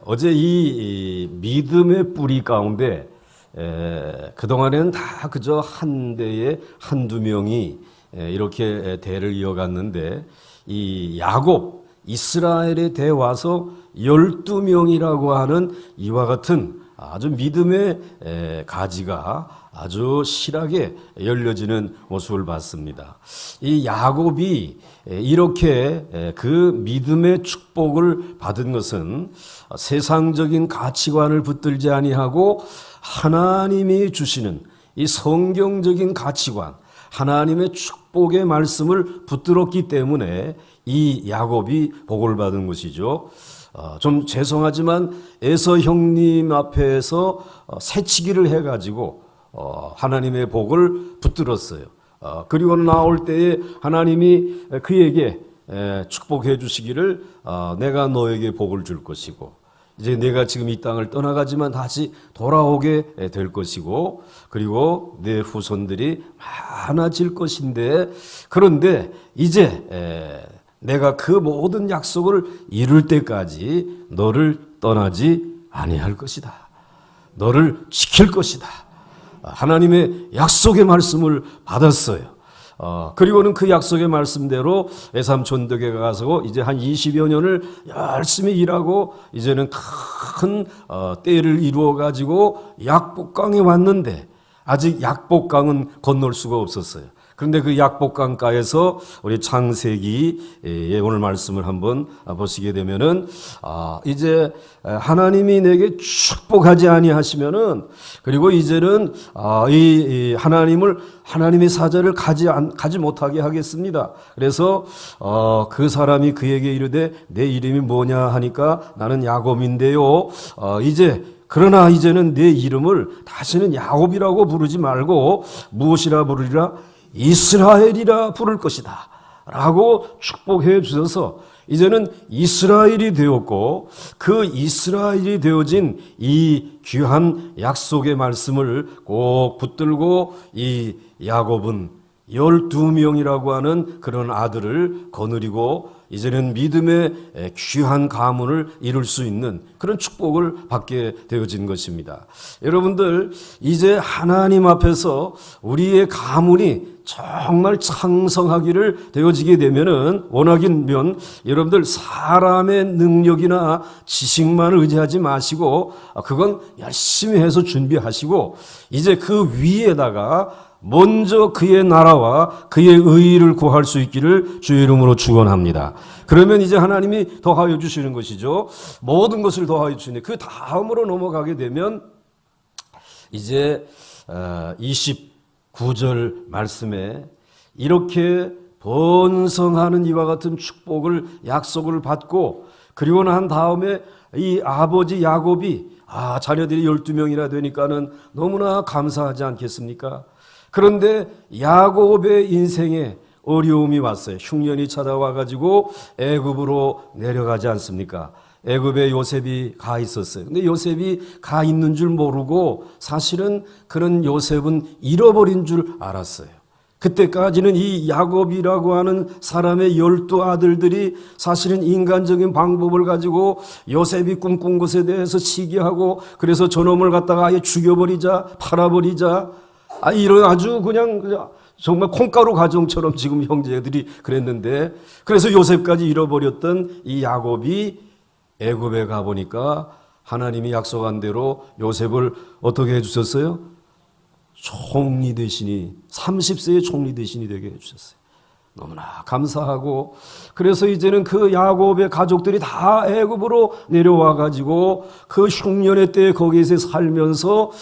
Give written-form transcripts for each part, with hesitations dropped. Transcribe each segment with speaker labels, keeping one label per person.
Speaker 1: 어제 이 믿음의 뿌리 가운데 그동안에는 다 그저 한 대에 한두 명이 이렇게 대를 이어갔는데 이 야곱, 이스라엘에 대 와서 12명이라고 하는 이와 같은 아주 믿음의 가지가 아주 실하게 열려지는 모습을 봤습니다. 이 야곱이 이렇게 그 믿음의 축복을 받은 것은 세상적인 가치관을 붙들지 아니하고 하나님이 주시는 이 성경적인 가치관, 하나님의 축복의 말씀을 붙들었기 때문에 이 야곱이 복을 받은 것이죠. 좀 죄송하지만 에서 형님 앞에서 새치기를 해가지고 하나님의 복을 붙들었어요. 그리고 나올 때에 하나님이 그에게 축복해 주시기를 내가 너에게 복을 줄 것이고 이제 내가 지금 이 땅을 떠나가지만 다시 돌아오게 될 것이고 그리고 내 후손들이 많아질 것인데 그런데 이제 내가 그 모든 약속을 이룰 때까지 너를 떠나지 아니할 것이다. 너를 지킬 것이다. 하나님의 약속의 말씀을 받았어요. 그리고는 그 약속의 말씀대로 외삼촌덕에 가서 이제 한 20여 년을 열심히 일하고 이제는 큰 때를 이루어 가지고 약복강에 왔는데 아직 약복강은 건널 수가 없었어요. 그런데 그 약복강가에서 우리 창세기의 오늘 말씀을 한번 보시게 되면은 이제 하나님이 내게 축복하지 아니하시면은 그리고 이제는 이 하나님의 사자를 가지 못하게 하겠습니다. 그래서 그 사람이 그에게 이르되 내 이름이 뭐냐 하니까 나는 야곱인데요. 그러나 이제는 내 이름을 다시는 야곱이라고 부르지 말고 무엇이라 부르리라? 이스라엘이라 부를 것이다 라고 축복해 주셔서 이제는 이스라엘이 되었고 그 이스라엘이 되어진 이 귀한 약속의 말씀을 꼭 붙들고 이 야곱은 12명이라고 하는 그런 아들을 거느리고 이제는 믿음의 귀한 가문을 이룰 수 있는 그런 축복을 받게 되어진 것입니다. 여러분들 이제 하나님 앞에서 우리의 가문이 정말 창성하기를 되어지게 되면은 원하기면 여러분들 사람의 능력이나 지식만 의지하지 마시고 그건 열심히 해서 준비하시고 이제 그 위에다가 먼저 그의 나라와 그의 의의를 구할 수 있기를 주의 이름으로 축원합니다. 그러면 이제 하나님이 더하여 주시는 것이죠. 모든 것을 더하여 주시는데 그 다음으로 넘어가게 되면 이제 29절 말씀에 이렇게 번성하는 이와 같은 축복을 약속을 받고 그리고 난 다음에 이 아버지 야곱이 자녀들이 12명이나 되니까는 너무나 감사하지 않겠습니까? 그런데 야곱의 인생에 어려움이 왔어요. 흉년이 찾아와가지고 애굽으로 내려가지 않습니까? 애굽에 요셉이 가 있었어요. 근데 요셉이 가 있는 줄 모르고 사실은 그런 요셉은 잃어버린 줄 알았어요. 그때까지는 이 야곱이라고 하는 사람의 12아들들이 사실은 인간적인 방법을 가지고 요셉이 꿈꾼 것에 대해서 시기하고 그래서 저놈을 갖다가 아예 죽여버리자, 팔아버리자 이런 아주 그냥 정말 콩가루 가정처럼 지금 형제들이 그랬는데 그래서 요셉까지 잃어버렸던 이 야곱이 애굽에 가보니까 하나님이 약속한 대로 요셉을 어떻게 해주셨어요? 총리 대신이 30세의 총리 대신이 되게 해주셨어요. 너무나 감사하고 그래서 이제는 그 야곱의 가족들이 다 애굽으로 내려와 가지고 그 흉년의 때에 거기서 살면서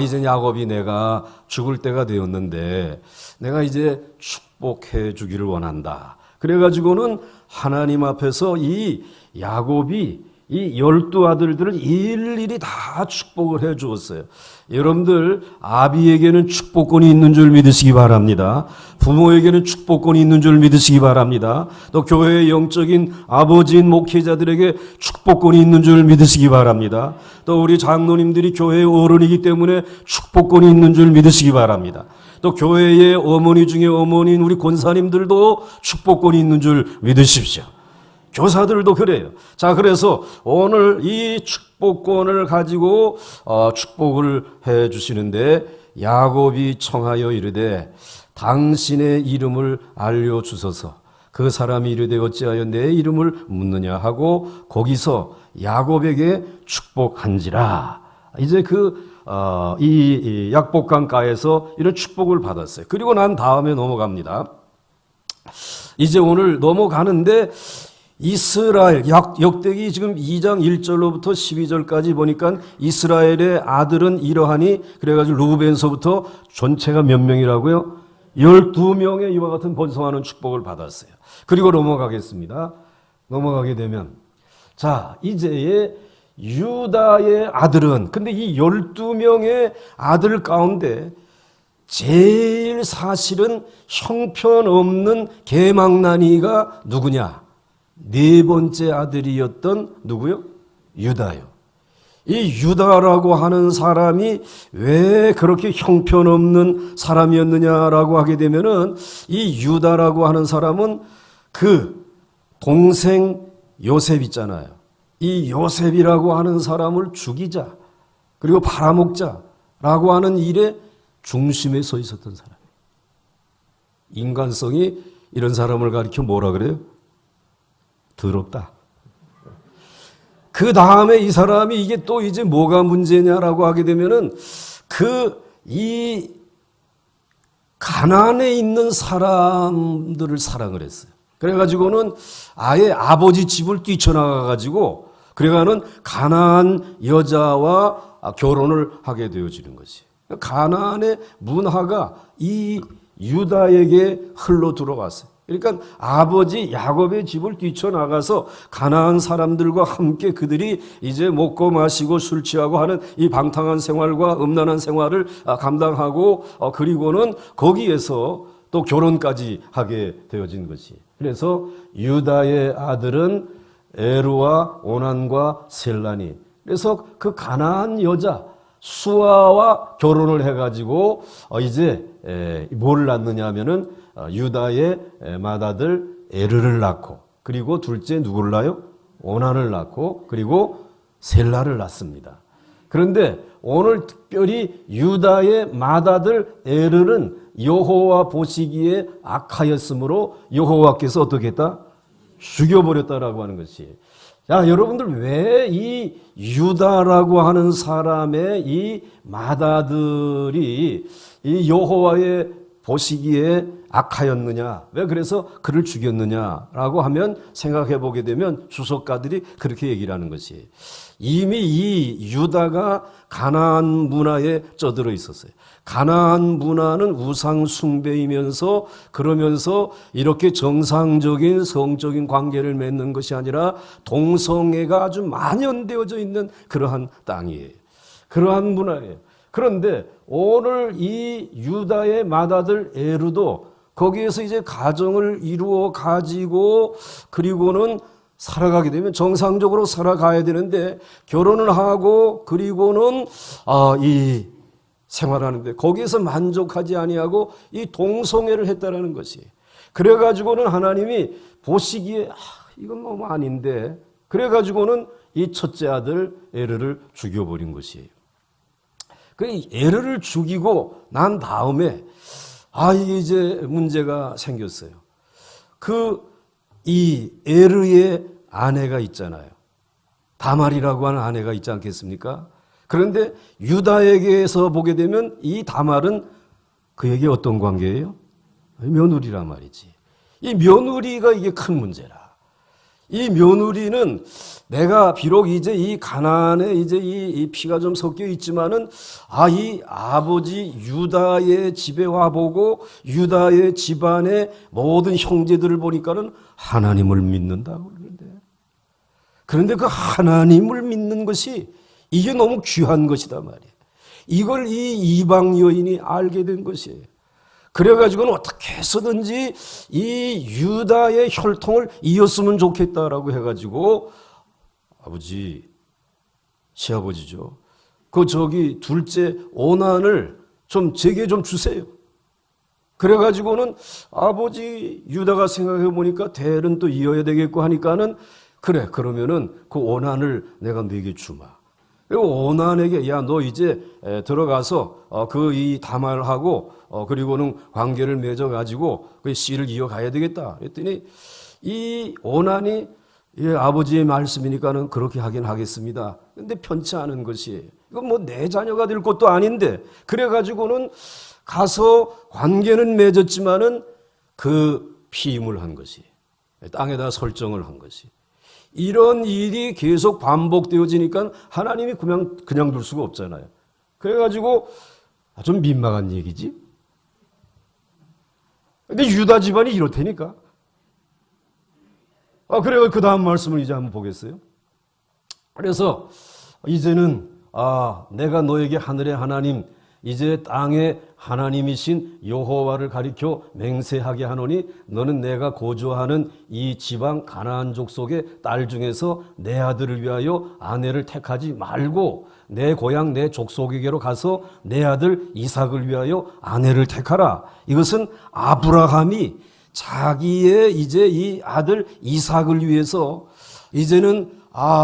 Speaker 1: 이제 야곱이 내가 죽을 때가 되었는데 내가 이제 축복해 주기를 원한다. 그래 가지고는 하나님 앞에서 이 야곱이 이 12아들들을 일일이 다 축복을 해 주었어요. 여러분들 아비에게는 축복권이 있는 줄 믿으시기 바랍니다. 부모에게는 축복권이 있는 줄 믿으시기 바랍니다. 또 교회의 영적인 아버지인 목회자들에게 축복권이 있는 줄 믿으시기 바랍니다. 또 우리 장로님들이 교회의 어른이기 때문에 축복권이 있는 줄 믿으시기 바랍니다. 또 교회의 어머니 중에 어머니인 우리 권사님들도 축복권이 있는 줄 믿으십시오. 교사들도 그래요. 자, 그래서 오늘 이 축복권을 가지고 축복을 해 주시는데 야곱이 청하여 이르되 당신의 이름을 알려주소서. 그 사람이 이르되 어찌하여 내 이름을 묻느냐 하고 거기서 야곱에게 축복한지라. 이제 이 약복강가에서 이런 축복을 받았어요. 그리고 난 다음에 넘어갑니다. 이제 오늘 넘어가는데 이스라엘 역대기 지금 2장 1절로부터 12절까지 보니까 이스라엘의 아들은 이러하니 그래가지고 루벤서부터 전체가 몇 명이라고요? 12명의 이와 같은 번성하는 축복을 받았어요. 그리고 넘어가겠습니다. 넘어가게 되면 자 이제 유다의 아들은 근데 이 12명의 아들 가운데 제일 사실은 형편없는 개망나니가 누구냐? 네 번째 아들이었던 누구요? 유다요. 이 유다라고 하는 사람이 왜 그렇게 형편없는 사람이었느냐라고 하게 되면은 이 유다라고 하는 사람은 그 동생 요셉 있잖아요. 이 요셉이라고 하는 사람을 죽이자 그리고 팔아먹자라고 하는 일에 중심에 서 있었던 사람이에요. 인간성이 이런 사람을 가리켜 뭐라 그래요? 더럽다. 그 다음에 이 사람이 이게 또 이제 뭐가 문제냐라고 하게 되면은 이 가나안에 있는 사람들을 사랑을 했어요. 그래가지고는 아예 아버지 집을 뛰쳐나가가지고 그래가는 가나안 여자와 결혼을 하게 되어지는 것이. 가나안의 문화가 이 유다에게 흘러 들어갔어요. 그러니까 아버지 야곱의 집을 뛰쳐나가서 가나안 사람들과 함께 그들이 이제 먹고 마시고 술 취하고 하는 이 방탕한 생활과 음란한 생활을 감당하고 그리고는 거기에서 또 결혼까지 하게 되어진 것이. 그래서 유다의 아들은 에르와 오난과 셀라니. 그래서 그 가나안 여자 수아와 결혼을 해가지고 이제 뭘 낳느냐 하면은 유다의 맏아들 에르를 낳고 그리고 둘째 누구를 낳아요? 오난을 낳고 그리고 셀라를 낳습니다. 그런데 오늘 특별히 유다의 맏아들 에르는 여호와 보시기에 악하였으므로 여호와께서 어떻게 했다? 죽여버렸다라고 하는 것이. 자, 여러분들 왜 이 유다라고 하는 사람의 이 맏아들이 이 여호와의 보시기에 악하였느냐? 왜 그래서 그를 죽였느냐라고 하면 생각해 보게 되면 주석가들이 그렇게 얘기를 하는 것이 이미 이 유다가 가나안 문화에 쩌들어 있었어요. 가나안 문화는 우상 숭배이면서 그러면서 이렇게 정상적인 성적인 관계를 맺는 것이 아니라 동성애가 아주 만연되어져 있는 그러한 땅이에요. 그러한 문화예요. 그런데 오늘 이 유다의 맏아들 에르도 거기에서 이제 가정을 이루어 가지고 그리고는 살아가게 되면 정상적으로 살아가야 되는데 결혼을 하고 그리고는 이 생활하는데 거기에서 만족하지 아니하고 이 동성애를 했다라는 것이. 그래가지고는 하나님이 보시기에 이건 너무 아닌데 그래가지고는 이 첫째 아들 에르를 죽여버린 것이에요. 그 에르를 죽이고 난 다음에 이게 이제 문제가 생겼어요. 이 에르의 아내가 있잖아요. 다말이라고 하는 아내가 있지 않겠습니까? 그런데 유다에게서 보게 되면 이 다말은 그에게 어떤 관계예요? 며느리란 말이지. 이 며느리가 이게 큰 문제라. 이 며느리는 내가 비록 이제 이 가나안에 이제 이 피가 좀 섞여 있지만은 이 아버지 유다의 집에 와 보고 유다의 집안의 모든 형제들을 보니까는 하나님을 믿는다고 그러는데. 그런데 그 하나님을 믿는 것이 이게 너무 귀한 것이다 말이에요. 이걸 이 이방 여인이 알게 된 것이에요. 그래가지고는 어떻게 해서든지 이 유다의 혈통을 이었으면 좋겠다라고 해가지고 아버지, 시아버지죠. 둘째 오난을 제게 좀 주세요. 그래가지고는 아버지 유다가 생각해 보니까 대를 또 이어야 되겠고 하니까는 그래, 그러면은 그 오난을 내가 네게 주마. 그리고 오난에게 야, 너 이제 들어가서 그 이 다말하고 그리고는 관계를 맺어가지고 그 씨를 이어가야 되겠다. 그랬더니 이 오난이 예, 아버지의 말씀이니까는 그렇게 하긴 하겠습니다. 근데 편치 않은 것이 이건 뭐 내 자녀가 될 것도 아닌데 그래가지고는 가서 관계는 맺었지만은 그 피임을 한 것이 땅에다 설정을 한 것이 이런 일이 계속 반복되어지니까 하나님이 그냥 둘 수가 없잖아요. 그래가지고 좀 민망한 얘기지. 근데 유다 집안이 이렇다니까. 그래요. 그 다음 말씀을 이제 한번 보겠어요. 그래서 이제는 내가 너에게 하늘의 하나님 이제 땅의 하나님이신 여호와를 가리켜 맹세하게 하노니 너는 내가 거주하는 이 지방 가나안 족속의 딸 중에서 내 아들을 위하여 아내를 택하지 말고 내 고향 내 족속에게로 가서 내 아들 이삭을 위하여 아내를 택하라. 이것은 아브라함이 자기의 이제 이 아들 이삭을 위해서 이제는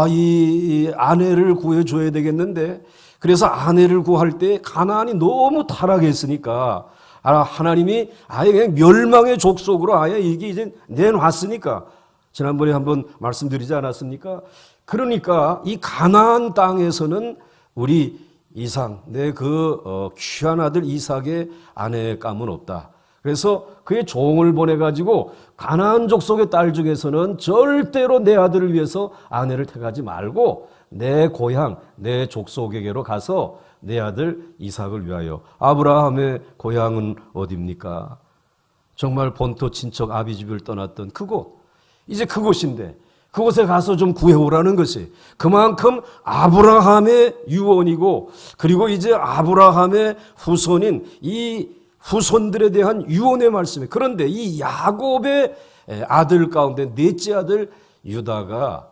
Speaker 1: 이 아내를 구해줘야 되겠는데 그래서 아내를 구할 때 가나안이 너무 타락했으니까 하나님이 아예 그냥 멸망의 족속으로 아예 이게 이제 내놨으니까 지난번에 한번 말씀드리지 않았습니까? 그러니까 이 가나안 땅에서는 우리 이삭 내 귀한 아들 이삭의 아내감은 없다. 그래서 그의 종을 보내가지고 가나안 족속의 딸 중에서는 절대로 내 아들을 위해서 아내를 택하지 말고 내 고향, 내 족속에게로 가서 내 아들 이삭을 위하여. 아브라함의 고향은 어디입니까? 정말 본토 친척 아비집을 떠났던 그곳. 이제 그곳인데 그곳에 가서 좀 구해오라는 것이 그만큼 아브라함의 유언이고 그리고 이제 아브라함의 후손인 이 후손들에 대한 유언의 말씀이에요. 그런데 이 야곱의 아들 가운데 넷째 아들 유다가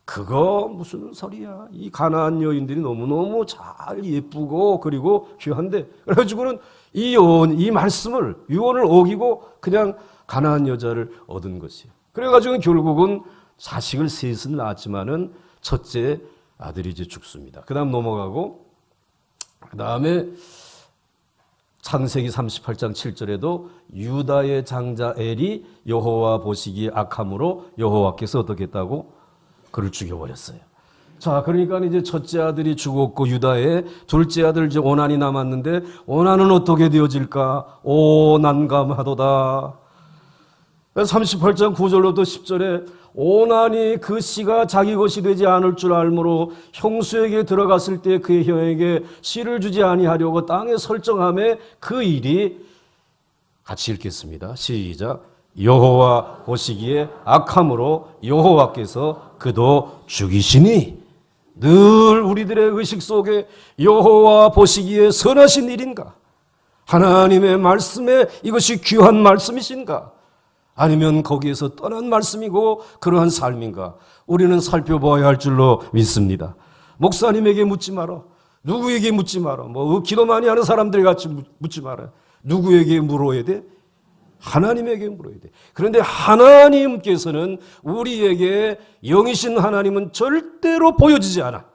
Speaker 1: 그거 무슨 소리야. 이 가나안 여인들이 너무너무 잘 예쁘고 그리고 귀한데 그래가지고는 이 말씀을 유언을 어기고 그냥 가나안 여자를 얻은 것이에요. 그래가지고 결국은 자식을 셋은 낳았지만은 첫째 아들이 이제 죽습니다. 그 다음 넘어가고 그 다음에 창세기 38장 7절에도 유다의 장자 엘이 여호와 보시기에 악함으로 여호와께서 어떻게 했다고? 그를 죽여버렸어요. 자, 그러니까 이제 첫째 아들이 죽었고 유다의 둘째 아들 이제 오난이 남았는데 오난은 어떻게 되어질까? 오 난감하도다. 38장 9절로부터 10절에 오난이 그 씨가 자기 것이 되지 않을 줄 알므로 형수에게 들어갔을 때 그의 형에게 씨를 주지 아니하려고 땅에 설정함에 그 일이 같이 읽겠습니다. 시작. 여호와 보시기에 악함으로 여호와께서 그도 죽이시니 늘 우리들의 의식 속에 여호와 보시기에 선하신 일인가? 하나님의 말씀에 이것이 귀한 말씀이신가? 아니면 거기에서 떠난 말씀이고 그러한 삶인가? 우리는 살펴봐야 할 줄로 믿습니다. 목사님에게 묻지 마라. 누구에게 묻지 마라. 기도 많이 하는 사람들이 같이 묻지 마라. 누구에게 물어야 돼? 하나님에게 물어야 돼. 그런데 하나님께서는 우리에게 영이신 하나님은 절대로 보여지지 않아.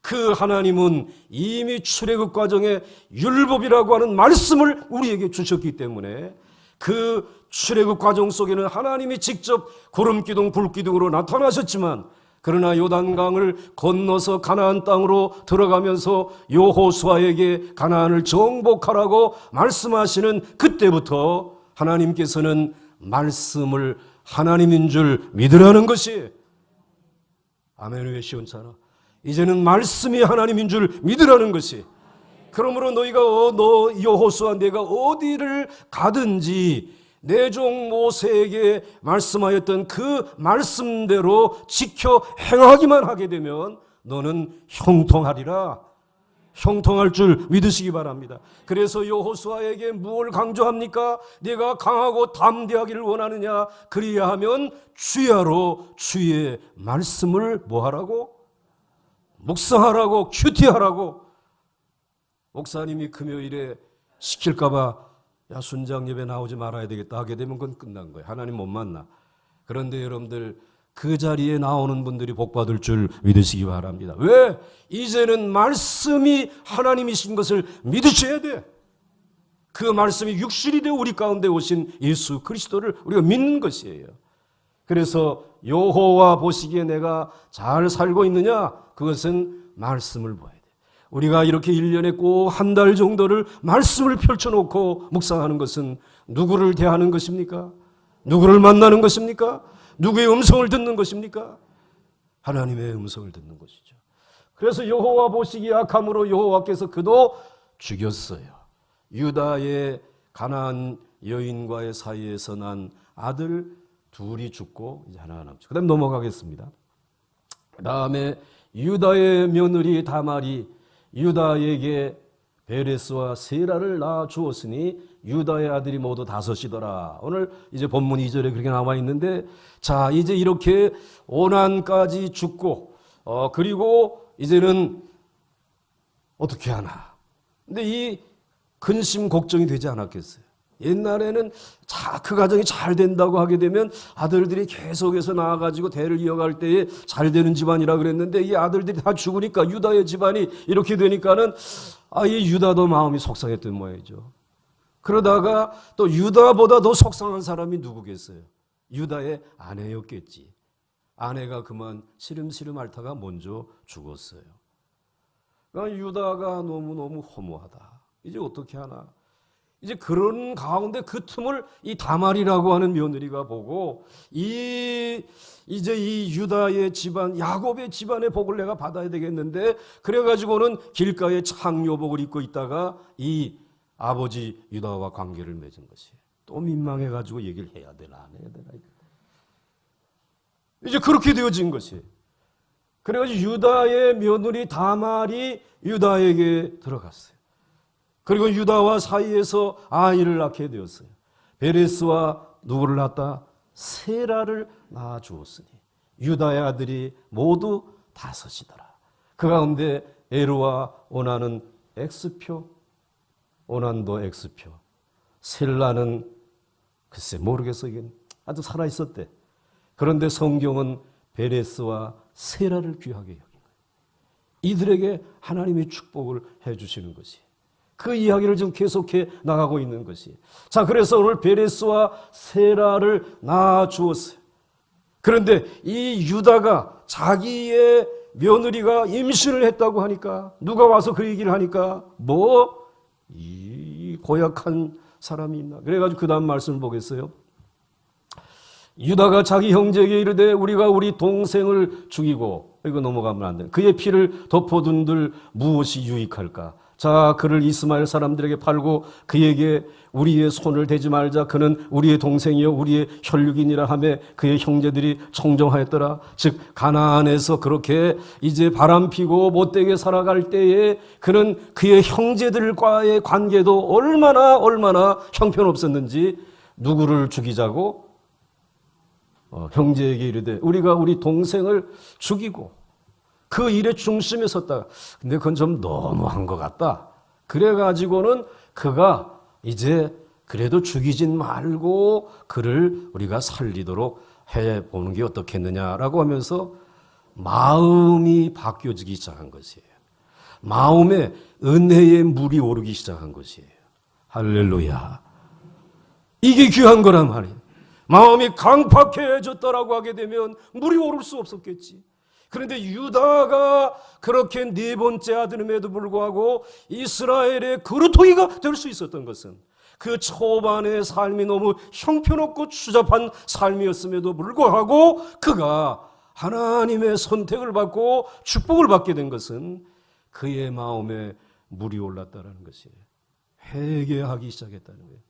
Speaker 1: 그 하나님은 이미 출애굽 과정에 율법이라고 하는 말씀을 우리에게 주셨기 때문에 그 출애굽 과정 속에는 하나님이 직접 구름기둥 불기둥으로 나타나셨지만 그러나 요단강을 건너서 가나안 땅으로 들어가면서 여호수아에게 가나안을 정복하라고 말씀하시는 그때부터 하나님께서는 말씀을 하나님인 줄 믿으라는 것이 아멘. 왜 시원찮아? 이제는 말씀이 하나님인 줄 믿으라는 것이. 그러므로 너희가 여호수아 내가 어디를 가든지 내 종 모세에게 말씀하였던 그 말씀대로 지켜 행하기만 하게 되면 너는 형통하리라. 형통할 줄 믿으시기 바랍니다. 그래서 여호수아에게 무엇을 강조합니까? 네가 강하고 담대하기를 원하느냐? 그리하면 주야로 주의 말씀을 뭐하라고? 묵상하라고, 큐티하라고. 목사님이 금요일에 시킬까 봐 야, 순장 예배 나오지 말아야 되겠다 하게 되면 그건 끝난 거예요. 하나님 못 만나. 그런데 여러분들 그 자리에 나오는 분들이 복 받을 줄 믿으시기 바랍니다. 왜? 이제는 말씀이 하나님이신 것을 믿으셔야 돼. 그 말씀이 육신이 되어 우리 가운데 오신 예수 그리스도를 우리가 믿는 것이에요. 그래서 여호와 보시기에 내가 잘 살고 있느냐? 그것은 말씀을 봐야 돼. 우리가 이렇게 1년에 꼭 한 달 정도를 말씀을 펼쳐놓고 묵상하는 것은 누구를 대하는 것입니까? 누구를 만나는 것입니까? 누구의 음성을 듣는 것입니까? 하나님의 음성을 듣는 것이죠. 그래서 여호와 보시기에 악함으로 여호와께서 그도 죽였어요. 유다의 가나안 여인과의 사이에서 난 아들 둘이 죽고 이제 하나가 남죠. 그 다음 넘어가겠습니다. 그 다음에 유다의 며느리 다말이 유다에게 베레스와 세라를 낳아 주었으니 유다의 아들이 모두 5이더라. 오늘 이제 본문 2절에 그렇게 나와 있는데, 자, 이제 이렇게 오난까지 죽고, 그리고 이제는 어떻게 하나. 근데 이 근심 걱정이 되지 않았겠어요. 옛날에는 그 가정이 잘 된다고 하게 되면 아들들이 계속해서 나와가지고 대를 이어갈 때에 잘 되는 집안이라 그랬는데, 이 아들들이 다 죽으니까 유다의 집안이 이렇게 되니까는 이 유다도 마음이 속상했던 모양이죠. 그러다가 또 유다보다 더 속상한 사람이 누구겠어요? 유다의 아내였겠지. 아내가 그만 시름시름 앓다가 먼저 죽었어요. 그러니까 유다가 너무너무 허무하다. 이제 어떻게 하나? 이제 그런 가운데 그 틈을 이 다말이라고 하는 며느리가 보고 이제 이 유다의 집안, 야곱의 집안의 복을 내가 받아야 되겠는데, 그래가지고는 길가에 창녀복을 입고 있다가 이 아버지 유다와 관계를 맺은 것이에요. 또 민망해가지고 얘기를 해야 되나 안 해야 되나. 이제 그렇게 되어진 것이에요. 그래가지고 유다의 며느리 다말이 유다에게 들어갔어요. 그리고 유다와 사이에서 아이를 낳게 되었어요. 베레스와 누구를 낳았다? 세라를 낳아 주었으니 유다의 아들이 모두 5이더라. 그 가운데 에르와 오난은 X표, 오난도 X표, 셀라는 글쎄 모르겠어. 이게 아주 살아있었대. 그런데 성경은 베레스와 세라를 귀하게 여긴 거예요. 이들에게 하나님이 축복을 해주시는 것이, 그 이야기를 지금 계속해 나가고 있는 것이. 자, 그래서 오늘 베레스와 세라를 낳아 주었어요. 그런데 이 유다가 자기의 며느리가 임신을 했다고 하니까, 누가 와서 그 얘기를 하니까 이 고약한 사람이 있나. 그래가지고 그 다음 말씀을 보겠어요. 유다가 자기 형제에게 이르되 우리가 우리 동생을 죽이고, 이거 넘어가면 안 돼. 그의 피를 덮어둔들 무엇이 유익할까? 자, 그를 이스마엘 사람들에게 팔고 그에게 우리의 손을 대지 말자. 그는 우리의 동생이요 우리의 혈육이니라 하며 그의 형제들이 청정하였더라. 즉 가나안에서 그렇게 이제 바람피고 못되게 살아갈 때에 그는 그의 형제들과의 관계도 얼마나 형편없었는지, 누구를 죽이자고? 형제에게 이르되 우리가 우리 동생을 죽이고 그 일의 중심에 섰다가, 근데 그건 좀 너무한 것 같다. 그래가지고는 그가 이제 그래도 죽이진 말고 그를 우리가 살리도록 해보는 게 어떻겠느냐라고 하면서 마음이 바뀌어지기 시작한 것이에요. 마음에 은혜의 물이 오르기 시작한 것이에요. 할렐루야. 이게 귀한 거란 말이에요. 마음이 강팍해졌다라고 하게 되면 물이 오를 수 없었겠지. 그런데 유다가 그렇게 4번째 아들임에도 불구하고 이스라엘의 그루터기가 될 수 있었던 것은, 그 초반의 삶이 너무 형편없고 추잡한 삶이었음에도 불구하고 그가 하나님의 선택을 받고 축복을 받게 된 것은 그의 마음에 물이 올랐다는 것이에요. 회개하기 시작했다는 거예요.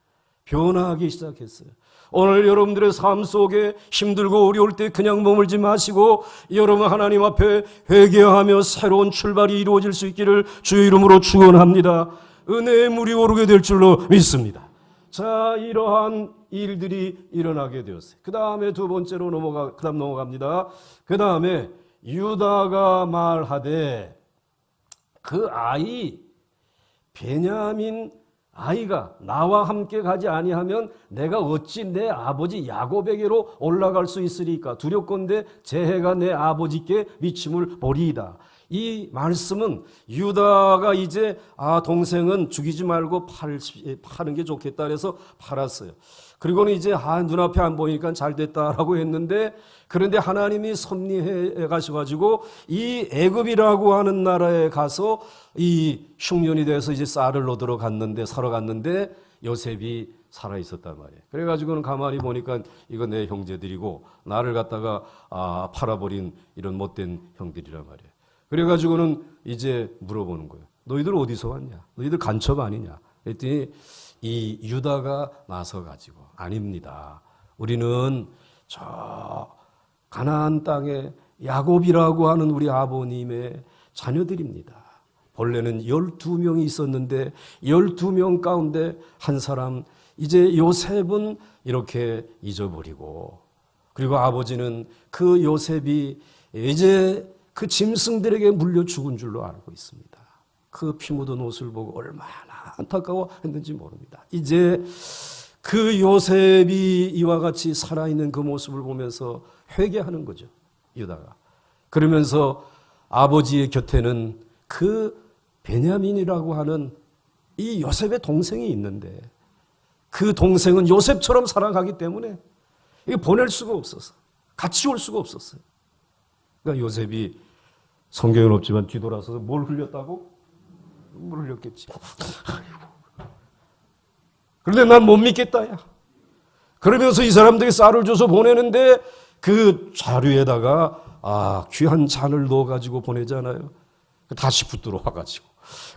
Speaker 1: 변화하기 시작했어요. 오늘 여러분들의 삶 속에 힘들고 어려울 때 그냥 머물지 마시고 여러분 하나님 앞에 회개하며 새로운 출발이 이루어질 수 있기를 주의 이름으로 축원합니다. 은혜의 물이 오르게 될 줄로 믿습니다. 자, 이러한 일들이 일어나게 되었어요. 그 다음에 두 번째로 넘어갑니다. 그 다음에 유다가 말하되 그 아이 베냐민 아이가 나와 함께 가지 아니하면 내가 어찌 내 아버지 야곱에게로 올라갈 수 있으리까? 두렵건대 제 해가 내 아버지께 미침을 보리이다. 이 말씀은 유다가 이제 동생은 죽이지 말고 파는 게 좋겠다 그래서 팔았어요. 그리고는 이제 눈앞에 안 보이니까 잘 됐다라고 했는데, 그런데 하나님이 섭리해 가셔가지고 이 애굽이라고 하는 나라에 가서 이 흉년이 돼서 이제 쌀을 얻으러 갔는데, 사러 갔는데 요셉이 살아 있었단 말이에요. 그래가지고는 가만히 보니까 이거 내 형제들이고 나를 갖다가 팔아버린 이런 못된 형들이란 말이에요. 그래가지고는 이제 물어보는 거예요. 너희들 어디서 왔냐? 너희들 간첩 아니냐? 그랬더니 이 유다가 나서가지고 아닙니다. 우리는 저 가나안 땅에 야곱이라고 하는 우리 아버님의 자녀들입니다. 본래는 12명이 있었는데 12명 가운데 한 사람, 이제 요셉은 이렇게 잊어버리고, 그리고 아버지는 그 요셉이 이제 그 짐승들에게 물려 죽은 줄로 알고 있습니다. 그 피 묻은 옷을 보고 얼마나 안타까워했는지 모릅니다. 이제 그 요셉이 이와 같이 살아있는 그 모습을 보면서 회개하는 거죠, 유다가. 그러면서 아버지의 곁에는 그 베냐민이라고 하는 이 요셉의 동생이 있는데, 그 동생은 요셉처럼 살아가기 때문에 보낼 수가 없었어. 같이 올 수가 없었어요. 그러니까 요셉이, 성경은 없지만 뒤돌아서서 뭘 흘렸다고? 물 흘렸겠지. 그런데 난 못 믿겠다, 야. 그러면서 이 사람들이 쌀을 줘서 보내는데 그 자루에다가 귀한 잔을 넣어가지고 보내잖아요. 다시 붙들어 와가지고.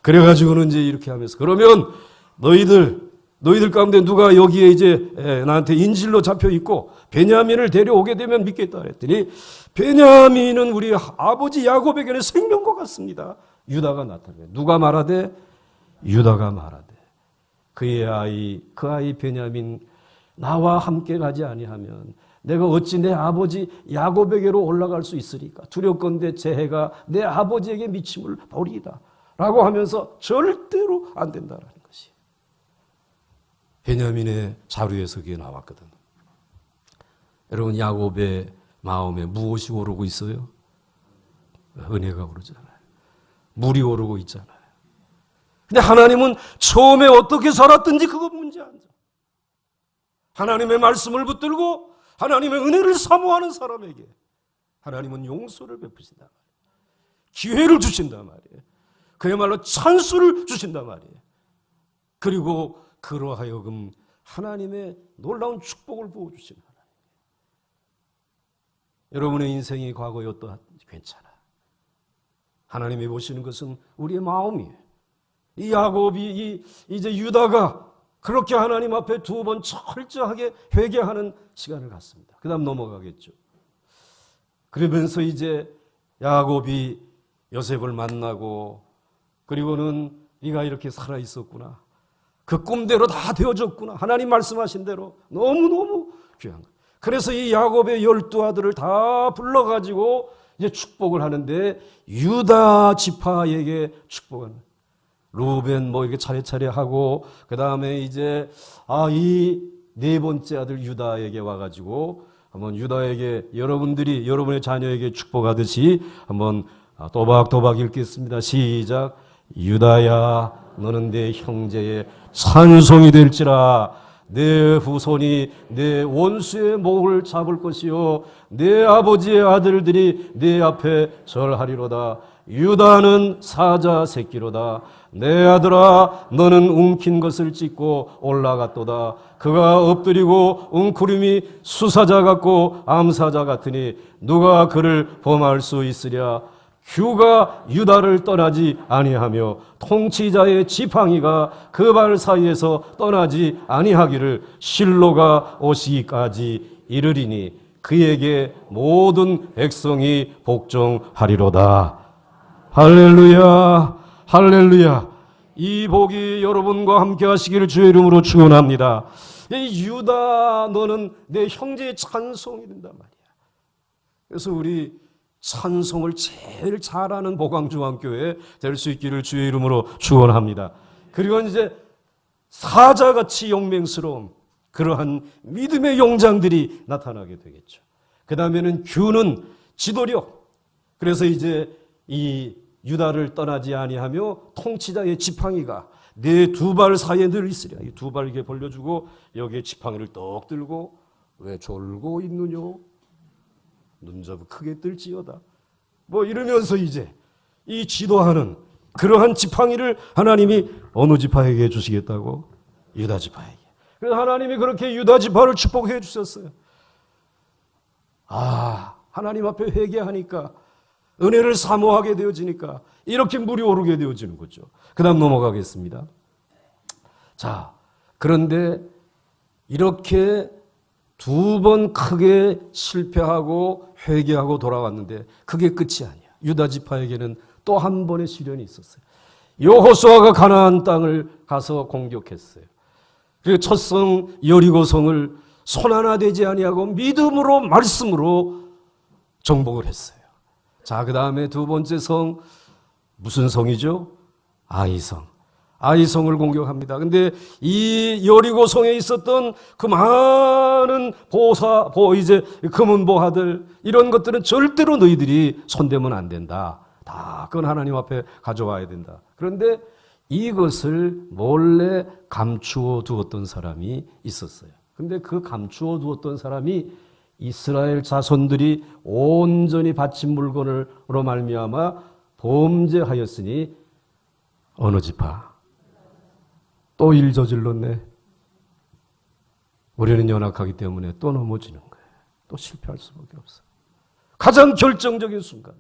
Speaker 1: 그래가지고는 이제 이렇게 하면서, 그러면 너희들 가운데 누가 여기에 이제 나한테 인질로 잡혀 있고 베냐민을 데려오게 되면 믿겠다 그랬더니, 베냐민은 우리 아버지 야곱에게는 생명과 같습니다. 유다가 나타나요. 누가 말하되? 유다가 말하되 그 아이 베냐민 나와 함께 가지 아니하면 내가 어찌 내 아버지 야곱에게로 올라갈 수 있으리까? 두렵건대 제 해가 내 아버지에게 미침을 보리이다 라고 하면서 절대로 안 된다라는 것이 베냐민의 자루에서 그게 나왔거든. 여러분, 야곱의 마음에 무엇이 오르고 있어요? 은혜가 오르잖아요. 물이 오르고 있잖아요. 근데 하나님은 처음에 어떻게 살았든지 그건 문제 안 돼. 하나님의 말씀을 붙들고 하나님의 은혜를 사모하는 사람에게 하나님은 용서를 베푸신단 말이에요. 기회를 주신단 말이에요. 그야말로 찬스를 주신단 말이에요. 그리고 그로 하여금 하나님의 놀라운 축복을 부어주시는 하나님. 여러분의 인생이 과거에 어떠한 괜찮아. 하나님이 보시는 것은 우리의 마음이에요. 이 야곱이 이제 유다가 그렇게 하나님 앞에 두 번 철저하게 회개하는 시간을 갖습니다. 그 다음 넘어가겠죠. 그러면서 이제 야곱이 요셉을 만나고, 그리고는 네가 이렇게 살아 있었구나. 그 꿈대로 다 되어졌구나. 하나님 말씀하신 대로 너무너무 귀한 거예요. 그래서 이 야곱의 12아들을 다 불러가지고 이제 축복을 하는데, 유다 지파에게 축복하는, 루벤 이렇게 차례차례 하고, 그 다음에 이제 이 네 번째 아들 유다에게 와가지고 한번 유다에게, 여러분들이 여러분의 자녀에게 축복하듯이 한번 또박또박 읽겠습니다. 시작. 유다야, 너는 내 형제의 찬송이 될지라. 내 후손이 내 원수의 목을 잡을 것이요 내 아버지의 아들들이 내 앞에 절하리로다. 유다는 사자 새끼로다. 내 아들아, 너는 움킨 것을 찢고 올라갔도다. 그가 엎드리고 웅크림이 수사자 같고 암사자 같으니 누가 그를 범할 수 있으랴. 휴가 유다를 떠나지 아니하며 통치자의 지팡이가 그 발 사이에서 떠나지 아니하기를 실로가 오시기까지 이르리니 그에게 모든 백성이 복종하리로다. 할렐루야, 할렐루야. 이 복이 여러분과 함께 하시기를 주의 이름으로 축원합니다. 이 유다, 너는 내 형제의 찬송이 된단 말이야. 그래서 우리 찬송을 제일 잘하는 보광중앙교회 될 수 있기를 주의 이름으로 축원합니다. 그리고 이제 사자같이 용맹스러운 그러한 믿음의 용장들이 나타나게 되겠죠. 그 다음에는 규는 지도력. 그래서 이제 이 유다를 떠나지 아니하며 통치자의 지팡이가 내 두 발 사이에 늘 있으랴. 이 두 발 이렇게 벌려주고 여기에 지팡이를 떡 들고 왜 졸고 있느뇨? 눈잡이 크게 뜰지어다. 뭐 이러면서 이제 이 지도하는 그러한 지팡이를 하나님이 어느 지파에게 주시겠다고? 유다 지파에게. 그래서 하나님이 그렇게 유다 지파를 축복해 주셨어요. 하나님 앞에 회개하니까 은혜를 사모하게 되어지니까 이렇게 물이 오르게 되어지는 거죠. 그 다음 넘어가겠습니다. 자, 그런데 이렇게 두 번 크게 실패하고 회개하고 돌아왔는데 그게 끝이 아니야. 유다 지파에게는 또 한 번의 시련이 있었어요. 여호수아가 가나안 땅을 가서 공격했어요. 그 첫성 여리고성을 손 하나 대지 아니하고 믿음으로 말씀으로 정복을 했어요. 자, 그 다음에 두 번째 성 무슨 성이죠? 아이성. 아이성을 공격합니다. 근데 이 여리고성에 있었던 그 많은 이제 금은보화들 이런 것들은 절대로 너희들이 손대면 안 된다. 다 그건 하나님 앞에 가져와야 된다. 그런데 이것을 몰래 감추어 두었던 사람이 있었어요. 근데 그 감추어 두었던 사람이 이스라엘 자손들이 온전히 바친 물건으로 말미암아 범죄하였으니 어느 지파? 또 일 저질렀네. 우리는 연약하기 때문에 또 넘어지는 거예요. 또 실패할 수밖에 없어. 가장 결정적인 순간에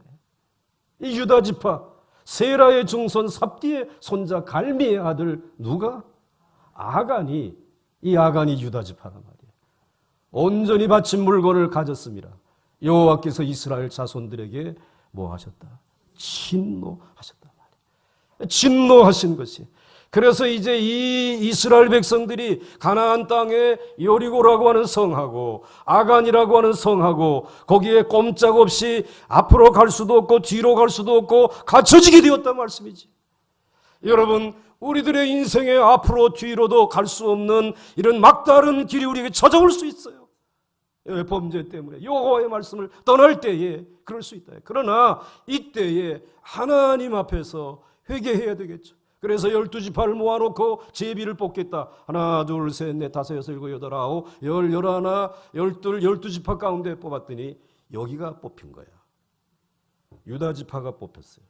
Speaker 1: 이 유다 지파 세라의 증손 삽디의 손자 갈미의 아들 누가? 아간이. 이 아간이 유다 지파란 말이에요. 온전히 바친 물건을 가졌습니다. 여호와께서 이스라엘 자손들에게 뭐 하셨다? 진노하셨단 말이에요. 진노하신 것이. 그래서 이제 이 이스라엘 백성들이 가나안 땅에 여리고라고 하는 성하고 아간이라고 하는 성하고 거기에 꼼짝없이 앞으로 갈 수도 없고 뒤로 갈 수도 없고 갇혀지게 되었단 말씀이지. 여러분, 우리들의 인생에 앞으로 뒤로도 갈 수 없는 이런 막다른 길이 우리에게 찾아올 수 있어요. 범죄 때문에 여호와의 말씀을 떠날 때에 그럴 수 있다. 그러나 이때에 하나님 앞에서 회개해야 되겠죠. 그래서 12지파를 모아놓고 제비를 뽑겠다. 하나, 둘, 셋, 넷, 다섯, 여섯, 일곱, 여덟, 아홉, 열, 열하나, 열둘, 12지파 가운데 뽑았더니 여기가 뽑힌 거야. 유다 지파가 뽑혔어요.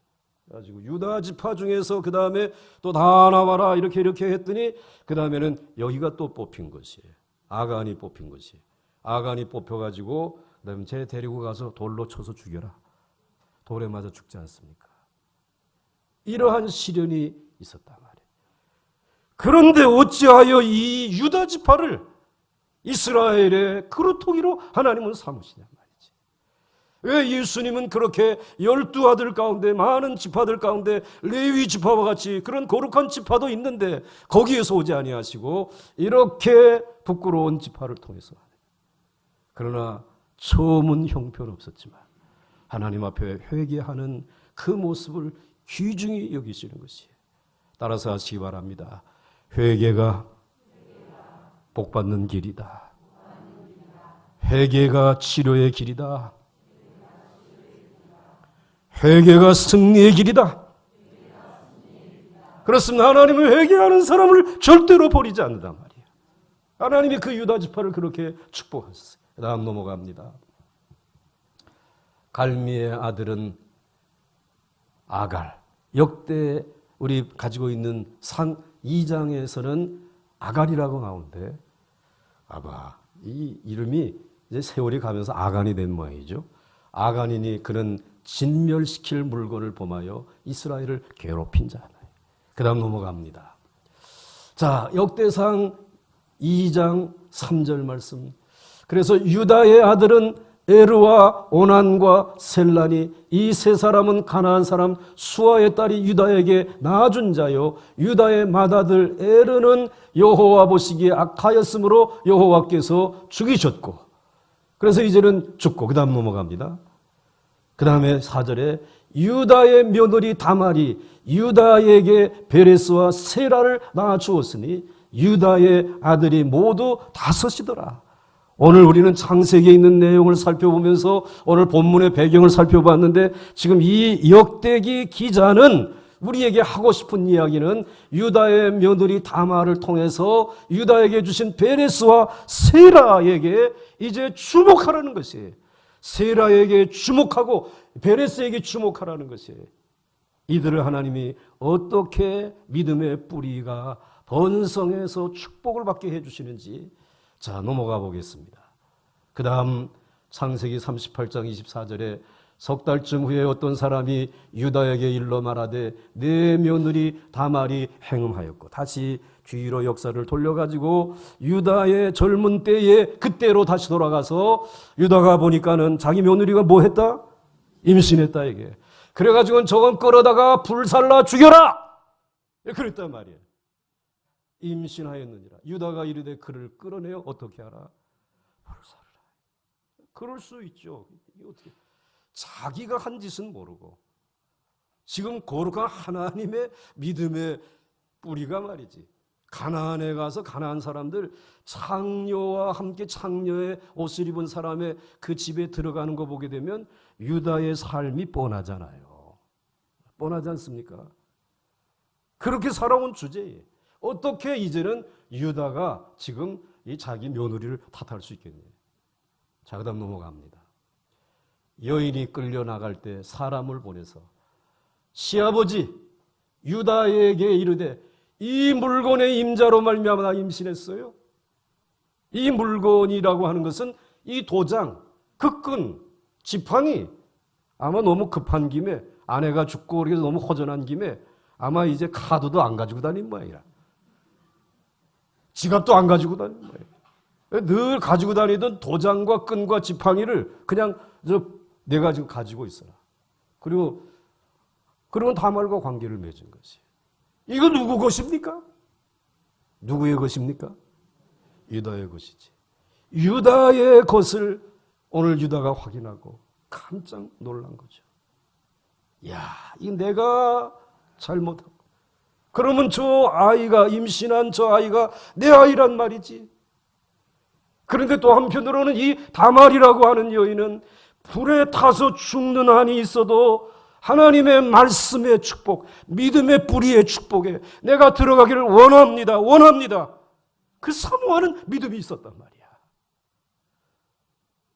Speaker 1: 그래가지고 유다 지파 중에서 그 다음에 또 다 나와라 이렇게 했더니 그 다음에는 여기가 또 뽑힌 것이에요. 아간이 뽑힌 것이에요. 아간이 뽑혀가지고 그 다음에 쟤 데리고 가서 돌로 쳐서 죽여라. 돌에 맞아 죽지 않습니까? 이러한 시련이 있었단 말이에요. 그런데 어찌하여 이 유다 지파를 이스라엘의 그루터기로 하나님은 삼으시냐 말이지. 왜 예수님은 그렇게 12아들 가운데 많은 지파들 가운데 레위 지파와 같이 그런 거룩한 지파도 있는데 거기에서 오지 아니하시고 이렇게 부끄러운 지파를 통해서. 그러나 처음은 형편없었지만 하나님 앞에 회개하는 그 모습을 귀중히 여기시는 것이에요. 따라서 하시기 바랍니다. 회개가 복받는 길이다. 회개가 치료의 길이다. 회개가 승리의 길이다. 그렇습니다. 하나님은 회개하는 사람을 절대로 버리지 않는단 말이에요. 하나님이 그 유다 지파를 그렇게 축복하셨어요. 다음 넘어갑니다. 갈미의 아들은 아갈. 역대 우리 가지고 있는 상 2장에서는 아갈이라고 나오는데 이 이름이 이제 세월이 가면서 아간이 된 모양이죠. 아간이니 그는 진멸시킬 물건을 범하여 이스라엘을 괴롭힌 자잖아요. 그 다음 넘어갑니다. 자, 역대상 2장 3절 말씀. 그래서 유다의 아들은 에르와 오난과 셀란이 이 세 사람은 가나안 사람 수아의 딸이 유다에게 낳아준 자요 유다의 맏아들 에르는 여호와 보시기에 악하였으므로 여호와께서 죽이셨고 그래서 이제는 죽고 그 다음 넘어갑니다. 그 다음에 4절에 유다의 며느리 다말이 유다에게 베레스와 세라를 낳아주었으니 유다의 아들이 모두 5이더라. 오늘 우리는 창세기에 있는 내용을 살펴보면서 오늘 본문의 배경을 살펴봤는데, 지금 이 역대기 기자는 우리에게 하고 싶은 이야기는 유다의 며느리 다말을 통해서 유다에게 주신 베레스와 세라에게 이제 주목하라는 것이에요. 세라에게 주목하고 베레스에게 주목하라는 것이에요. 이들을 하나님이 어떻게 믿음의 뿌리가 번성해서 축복을 받게 해주시는지, 자, 넘어가 보겠습니다. 그 다음 창세기 38장 24절에 석 달쯤 후에 어떤 사람이 유다에게 일러 말하되 내 며느리 다말이 행음하였고, 다시 뒤로 역사를 돌려가지고 유다의 젊은 때에 그때로 다시 돌아가서 유다가 보니까는 자기 며느리가 뭐 했다? 임신했다 이게. 그래가지고는 저건 끌어다가 불살라 죽여라! 그랬단 말이에요. 임신하였느니라. 유다가 이르되 그를 끌어내어 어떻게 하라? 불살라. 그럴 수 있죠. 이게 어떻게? 자기가 한 짓은 모르고 지금 거룩한 하나님의 믿음의 뿌리가 말이지, 가나안에 가서 가나안 사람들 창녀와 함께 창녀의 옷을 입은 사람의 그 집에 들어가는 거 보게 되면 유다의 삶이 뻔하잖아요. 뻔하지 않습니까? 그렇게 살아온 주제에 어떻게 이제는 유다가 지금 이 자기 며느리를 탓할 수 있겠네요. 자, 그 다음 넘어갑니다. 여인이 끌려나갈 때 사람을 보내서 시아버지 유다에게 이르되 이 물건의 임자로 말미암아 나 임신했어요. 이 물건이라고 하는 것은 이 도장, 그 끈, 지팡이, 아마 너무 급한 김에 아내가 죽고 그래서 너무 허전한 김에 아마 이제 카드도 안 가지고 다닌 모양이라, 지갑도 안 가지고 다닌 모양이라, 늘 가지고 다니던 도장과 끈과 지팡이를 그냥 내가 지금 가지고 있어라. 그리고 다말과 관계를 맺은 것이에요. 이거 누구 것입니까? 누구의 것입니까? 유다의 것이지. 유다의 것을 오늘 유다가 확인하고 깜짝 놀란 거죠. 야, 이 내가 잘못하고, 그러면 저 아이가, 임신한 저 아이가 내 아이란 말이지. 그런데 또 한편으로는 이 다말이라고 하는 여인은 불에 타서 죽는 한이 있어도 하나님의 말씀의 축복, 믿음의 뿌리의 축복에 내가 들어가기를 원합니다. 그 사모하는 믿음이 있었단 말이야.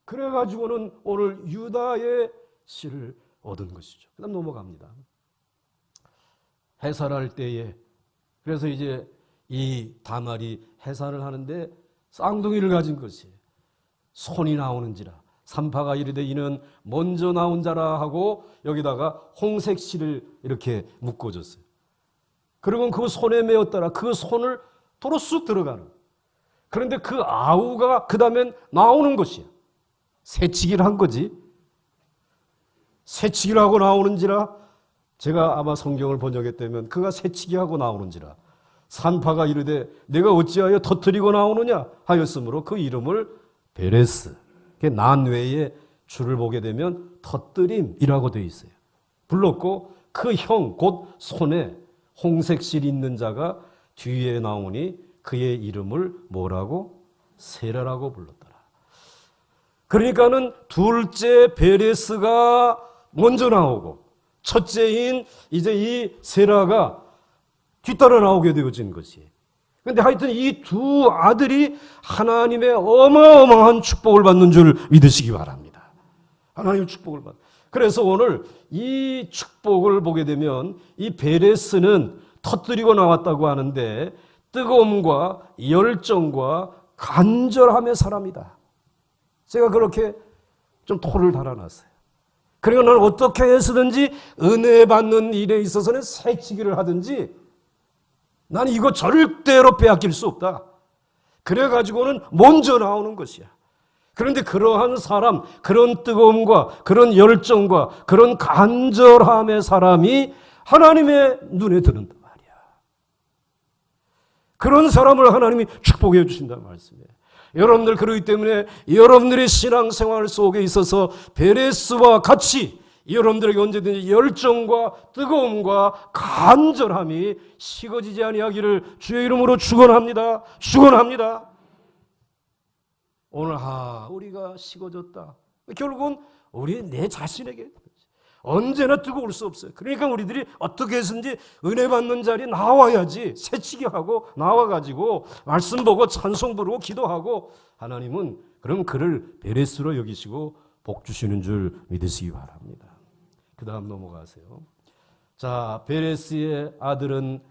Speaker 1: 그래가지고는 오늘 유다의 씨를 얻은 것이죠. 그 다음 넘어갑니다. 해산할 때에, 그래서 이제 이 다말이 해산을 하는데 쌍둥이를 가진 것이 손이 나오는지라 산파가 이르되 이는 먼저 나온 자라 하고 여기다가 홍색 실을 이렇게 묶어줬어요. 그리고 그 손에 메었더라. 그 손을 도로 쑥 들어가는. 그런데 그 아우가 그 다음엔 나오는 것이야. 새치기를 한 거지. 새치기를 하고 나오는지라, 제가 아마 성경을 번역했다면 그가 새치기하고 나오는지라 산파가 이르되 내가 어찌하여 터뜨리고 나오느냐 하였으므로 그 이름을 베레스, 난 외에 줄을 보게 되면 터뜨림이라고 되어 있어요. 불렀고 그 형 곧 손에 홍색실 있는 자가 뒤에 나오니 그의 이름을 뭐라고? 세라라고 불렀더라. 그러니까는 둘째 베레스가 먼저 나오고 첫째인 이제 이 세라가 뒤따라 나오게 되어진 것이에요. 그런데 하여튼 이 두 아들이 하나님의 어마어마한 축복을 받는 줄 믿으시기 바랍니다. 하나님의 축복을 받. 그래서 오늘 이 축복을 보게 되면 이 베레스는 터뜨리고 나왔다고 하는데 뜨거움과 열정과 간절함의 사람이다. 제가 그렇게 좀 토를 달아놨어요. 그리고 너는 어떻게 해서든지 은혜 받는 일에 있어서는 새치기를 하든지 나는 이거 절대로 빼앗길 수 없다. 그래가지고는 먼저 나오는 것이야. 그런데 그러한 사람, 그런 뜨거움과 그런 열정과 그런 간절함의 사람이 하나님의 눈에 드는단 말이야. 그런 사람을 하나님이 축복해 주신다는 말씀이에요. 여러분들 그러기 때문에 여러분들의 신앙생활 속에 있어서 베레스와 같이 여러분들에게 언제든지 열정과 뜨거움과 간절함이 식어지지 아니하기를 주의 이름으로 축원합니다. 축원합니다. 오늘 우리가 식어졌다. 결국은 우리 내 자신에게 언제나 뜨거울 수 없어요. 그러니까 우리들이 어떻게 해서든지 은혜 받는 자리에 나와야지. 새치기 하고 나와가지고 말씀 보고 찬송 부르고 기도하고, 하나님은 그럼 그를 베레스로 여기시고 복 주시는 줄 믿으시기 바랍니다. 그 다음 넘어가세요. 자, 베레스의 아들은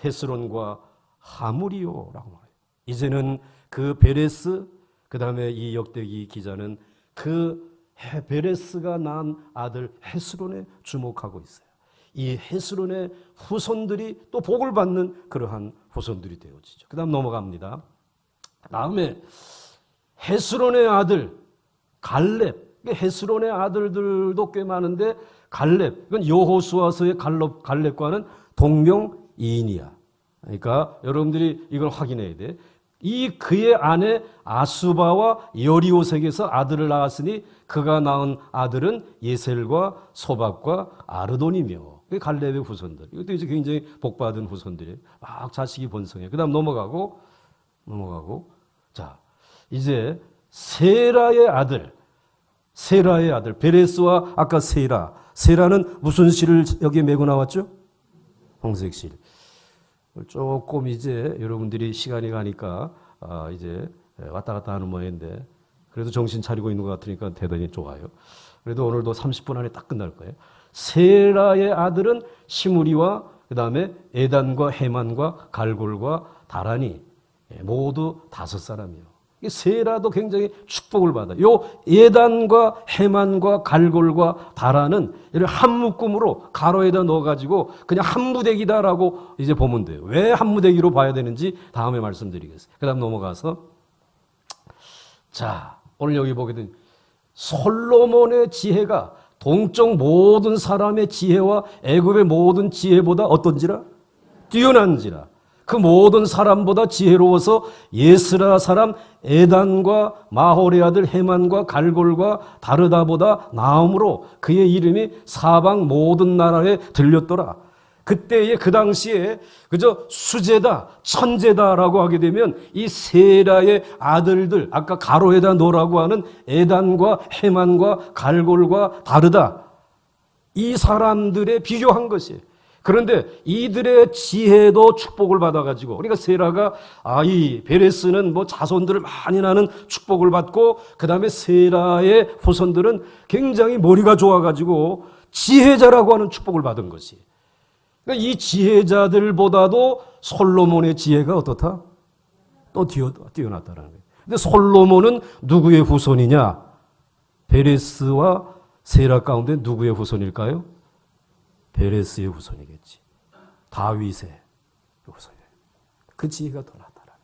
Speaker 1: 헤스론과 하물이요라고 말해요. 이제는 그 베레스, 그 다음에 이 역대기 기자는 그 베레스가 낳은 아들 헤스론에 주목하고 있어요. 이 헤스론의 후손들이 또 복을 받는 그러한 후손들이 되어지죠. 그 다음 넘어갑니다. 다음에 헤스론의 아들 갈렙, 헤스론의 아들들도 꽤 많은데 갈렙, 이건 여호수아서의 갈렙과는 동명이인이야. 그러니까 여러분들이 이걸 확인해야 돼. 그의 아내 아수바와 여리오색에서 아들을 낳았으니 그가 낳은 아들은 예셀과 소박과 아르돈이며, 갈렙의 후손들. 이것도 이제 굉장히 복받은 후손들이에요. 막 자식이 번성해요. 그 다음 넘어가고. 자, 이제 세라의 아들 베레스와 아까 세라는 무슨 시를 여기에 메고 나왔죠? 홍색실. 조금 이제 여러분들이 시간이 가니까 이제 왔다 갔다 하는 모양인데, 그래도 정신 차리고 있는 것 같으니까 대단히 좋아요. 그래도 오늘도 30분 안에 딱 끝날 거예요. 세라의 아들은 시므리와 그 다음에 에단과 헤만과 갈골과 다란이, 모두 5사람이요. 세라도 굉장히 축복을 받아요. 요 에단과 헤만과 갈골과 다란은 한 묶음으로 가로에다 넣어가지고 그냥 한 무대기다라고 이제 보면 돼요. 왜 한 무대기로 봐야 되는지 다음에 말씀드리겠습니다. 그 다음 넘어가서, 자, 오늘 여기 보게 된 솔로몬의 지혜가 동쪽 모든 사람의 지혜와 애굽의 모든 지혜보다 어떤지라? 뛰어난지라. 그 모든 사람보다 지혜로워서 예스라 사람 에단과 마홀의 아들 헤만과 갈골과 다르다보다 나음으로 그의 이름이 사방 모든 나라에 들렸더라. 그때에 그 당시에 그저 수제다, 천재다라고 하게 되면 이 세라의 아들들, 아까 가로에다 놓으라고 하는 에단과 헤만과 갈골과 다르다, 이 사람들에 비교한 것이에요. 그런데 이들의 지혜도 축복을 받아가지고, 그러니까 세라가 이 베레스는 뭐 자손들을 많이 낳는 축복을 받고, 그 다음에 세라의 후손들은 굉장히 머리가 좋아가지고 지혜자라고 하는 축복을 받은 것이. 그러니까 이 지혜자들보다도 솔로몬의 지혜가 어떻다? 또 뛰어났다는 거예요. 근데 솔로몬은 누구의 후손이냐? 베레스와 세라 가운데 누구의 후손일까요? 베레스의 후손이겠지. 다윗의 후손이에요. 그 지혜가 더 낫더라.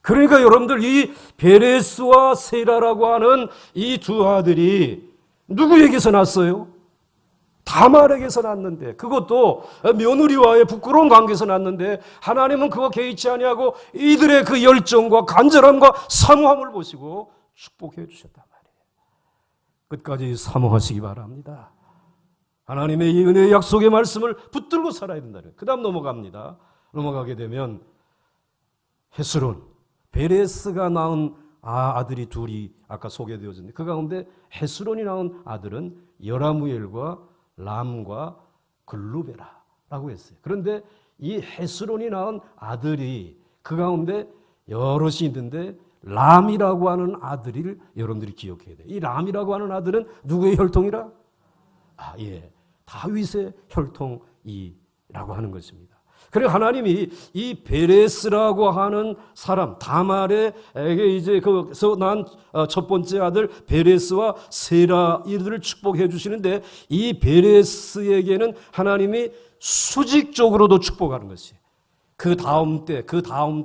Speaker 1: 그러니까 여러분들, 이 베레스와 세라라고 하는 이 두 아들이 누구에게서 났어요? 다말에게서 났는데, 그것도 며느리와의 부끄러운 관계에서 났는데, 하나님은 그거 개의치 아니하고 이들의 그 열정과 간절함과 사모함을 보시고 축복해 주셨단 말이에요. 끝까지 사모하시기 바랍니다. 하나님의 이 은혜의 약속의 말씀을 붙들고 살아야 된다는. 그 다음 넘어갑니다. 넘어가게 되면 헤스론, 베레스가 낳은 아들이 둘이 아까 소개되어졌는데, 그 가운데 헤스론이 낳은 아들은 여라무엘과 람과 글루베라라고 했어요. 그런데 이 헤스론이 낳은 아들이 그 가운데 여럿이 있는데, 람이라고 하는 아들을 여러분들이 기억해야 돼요. 이 람이라고 하는 아들은 누구의 혈통이라? 다윗의 혈통이라고 하는 것입니다. 그리고 하나님이 이 베레스라고 하는 사람, 다말에게 이제 그서 난 첫 번째 아들 베레스와 세라, 이들을 축복해 주시는데, 이 베레스에게는 하나님이 수직적으로도 축복하는 것이. 그 다음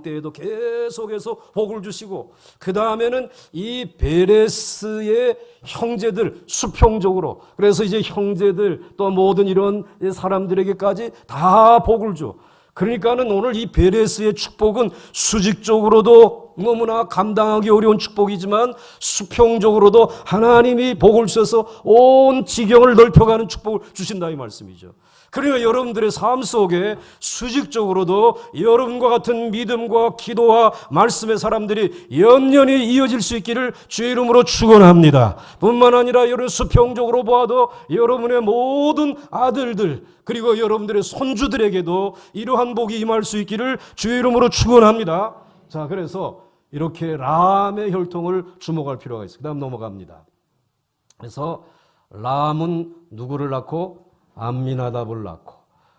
Speaker 1: 때에도 계속해서 복을 주시고, 그 다음에는 이 베레스의 형제들 수평적으로, 그래서 이제 형제들 또 모든 이런 사람들에게까지 다 복을 줘. 그러니까는 오늘 이 베레스의 축복은 수직적으로도 너무나 감당하기 어려운 축복이지만 수평적으로도 하나님이 복을 주셔서 온 지경을 넓혀가는 축복을 주신다 이 말씀이죠. 그러니까 여러분들의 삶 속에 수직적으로도 여러분과 같은 믿음과 기도와 말씀의 사람들이 연연히 이어질 수 있기를 주의 이름으로 축원합니다. 뿐만 아니라 여러분 수평적으로 보아도 여러분의 모든 아들들 그리고 여러분들의 손주들에게도 이러한 복이 임할 수 있기를 주의 이름으로 축원합니다. 자, 그래서 이렇게 람의 혈통을 주목할 필요가 있습니다. 그다음 넘어갑니다. 그래서 람은 누구를 낳고 암미나답을 낳고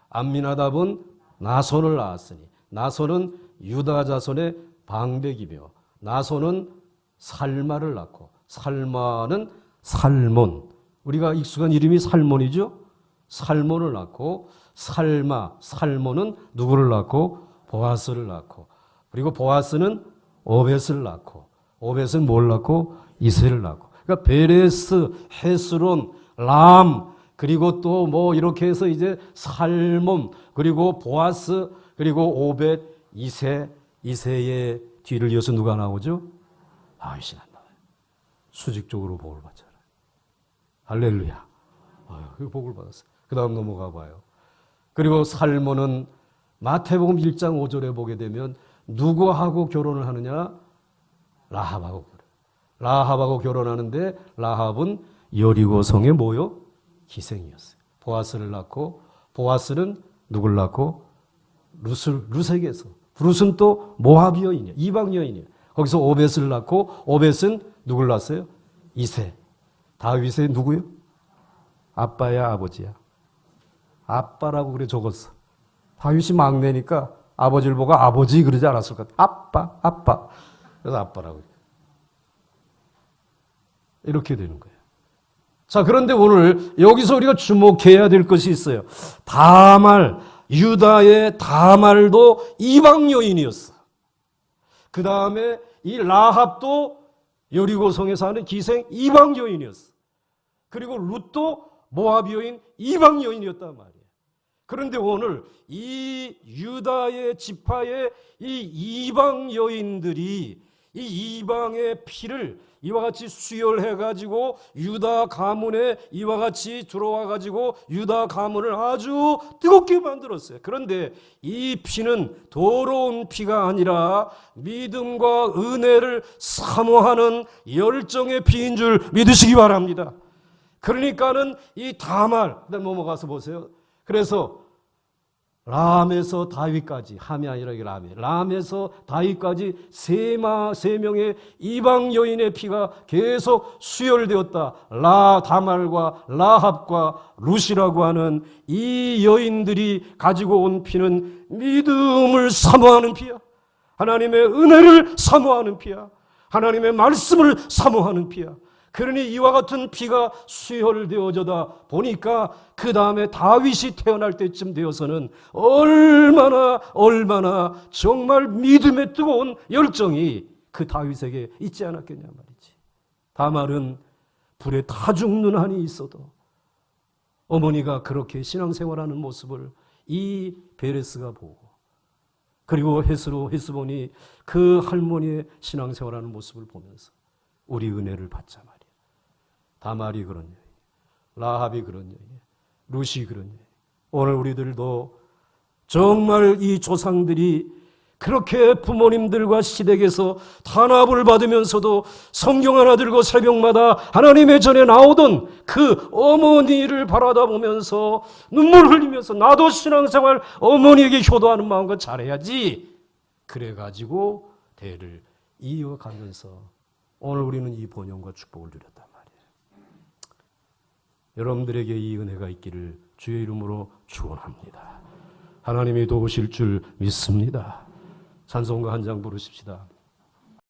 Speaker 1: 암미나답은 나손을 낳았으니 나손은 유다 자손의 방백이며 나손은 살마를 낳고 살마는 살몬 우리가 익숙한 이름이 살몬이죠. 살몬을 낳고 살몬은 누구를 낳고 보아스를 낳고 그리고 보아스는 오벳을 낳고 오벳은 뭘 낳고 이새를 낳고 그러니까 베레스, 헤스론, 람 그리고 또 뭐 이렇게 해서 이제 살몬 그리고 보아스 그리고 오벳 이새의 뒤를 이어서 누가 나오죠? 다윗이 나와요. 수직적으로 복을 받잖아요. 할렐루야. 그 복을 받았어요. 그 다음 넘어가 봐요. 그리고 살몬은 마태복음 1장 5절에 보게 되면 누구하고 결혼을 하느냐? 라합하고 결혼. 라합하고 결혼하는데 라합은 여리고성의 뭐요? 기생이었어요. 보아스를 낳고 보아스는 누굴 낳고 룻에게서 룻은 또 모압 여인이야. 이방 여인이야. 거기서 오벳을 낳고 오벳은 누굴 낳았어요? 이새. 다윗의 누구요? 아빠야 아버지야. 아빠라고 그래 적었어. 다윗이 막내니까 아버지를 보고 아버지 그러지 않았을 것 같아. 아빠. 그래서 아빠라고. 이렇게 되는 거예요. 자, 그런데 오늘 여기서 우리가 주목해야 될 것이 있어요. 다말, 유다의 다말도 이방 여인이었어. 그 다음에 이 라합도 여리고성에 사는 기생 이방 여인이었어. 그리고 룻도 모압 여인 이방 여인이었단 말이에요. 그런데 오늘 이 유다의 지파의 이 이방 여인들이 이 이방의 피를 이와 같이 수혈해가지고 유다 가문에 이와 같이 들어와가지고 유다 가문을 아주 뜨겁게 만들었어요. 그런데 이 피는 더러운 피가 아니라 믿음과 은혜를 사모하는 열정의 피인 줄 믿으시기 바랍니다. 그러니까는 이 다말, 넘어가서 보세요. 그래서 람에서 다윗까지, 함이 아니라 람에서 다윗까지 세 명의 이방 여인의 피가 계속 수혈되었다. 다말과 라합과 룻이라고 하는 이 여인들이 가지고 온 피는 믿음을 사모하는 피야. 하나님의 은혜를 사모하는 피야. 하나님의 말씀을 사모하는 피야. 그러니 이와 같은 피가 수혈되어져다 보니까 그 다음에 다윗이 태어날 때쯤 되어서는 얼마나 정말 믿음의 뜨거운 열정이 그 다윗에게 있지 않았겠냐 말이지. 다말은 불에 타 죽는 한이 있어도 어머니가 그렇게 신앙생활하는 모습을 이 베레스가 보고 그리고 헤스본이 그 할머니의 신앙생활하는 모습을 보면서 우리 은혜를 받자 말이야. 다말이 그런 여인, 라합이 그런 여인, 룻이 그런 여인. 오늘 우리들도 정말 이 조상들이 그렇게 부모님들과 시댁에서 탄압을 받으면서도 성경 하나 들고 새벽마다 하나님의 전에 나오던 그 어머니를 바라다 보면서 눈물 흘리면서 나도 신앙생활 어머니에게 효도하는 마음과 잘해야지. 그래가지고 대를 이어가면서 오늘 우리는 이 번영과 축복을 누렸단 말이에요. 여러분들에게 이 은혜가 있기를 주의 이름으로 축원합니다. 하나님이 도우실 줄 믿습니다. 찬송가 한 장 부르십시다.